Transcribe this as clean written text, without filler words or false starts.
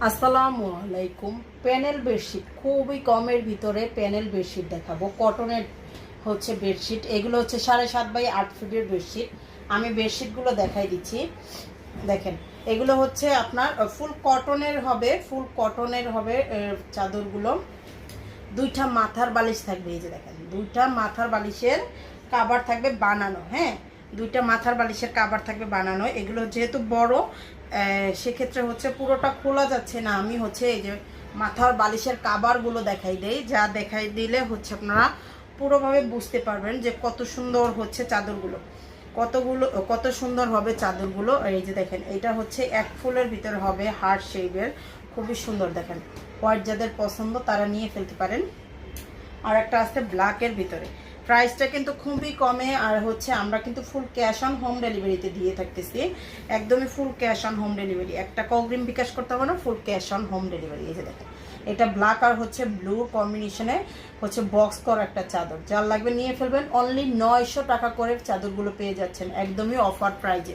আসসালামু আলাইকুম। Panel bedsheet খুবই কমের ভিতরে প্যানেল বেডশিট দেখাবো। কটনের হচ্ছে বেডশিট, এগুলো হচ্ছে 7.5 বাই 8 ফিটের বেডশিট। আমি বেডশিটগুলো দেখাই দিচ্ছি। দেখেন, এগুলো হচ্ছে আপনার ফুল কটনের হবে চাদরগুলো। দুইটা মাথার বালিশ থাকবে, এই যে দেখেন দুইটা মাথার বালিশের কাভার থাকবে বানানো। হ্যাঁ, দুইটা মাথার বালিশের কাভার থাকবে বানানো। এগুলো যেহেতু বড়, সেক্ষেত্রে হচ্ছে পুরোটা খোলা যাচ্ছে না। আমি হচ্ছে এই যে মাথার বালিশের কাভারগুলো দেখাই দেই, যা দেখাই দিলে হচ্ছে আপনারা পুরোভাবে বুঝতে পারবেন যে কত সুন্দর হচ্ছে চাদরগুলো, কত সুন্দর হবে চাদরগুলো। এই যে দেখেন, এটা হচ্ছে এক ফুলের ভিতরে হবে, হার্ট শেপের, খুবই সুন্দর। দেখেন, হোয়াইট যাদের পছন্দ তারা নিয়ে ফেলতে পারেন। আর একটা আছে ব্ল্যাকের ভিতরে। প্রাইসটা কিন্তু খুবই কমে, আর হচ্ছে আমরা কিন্তু ফুল ক্যাশ অন হোম ডেলিভারিতে দিয়ে থাকতেছি। একদমই full cash on home delivery, একটা অগ্রিম বিকাশ করতে হবে না, full cash on home delivery. এই যে দেখেন, এটা ব্ল্যাক আর হচ্ছে ব্লু কম্বিনেশনে হচ্ছে বক্স করা একটা চাদর। যার লাগবে নিয়ে ফেলবেন। অনলি 900 টাকা করে চাদরগুলো পেয়ে যাচ্ছেন, একদমই অফার প্রাইজে।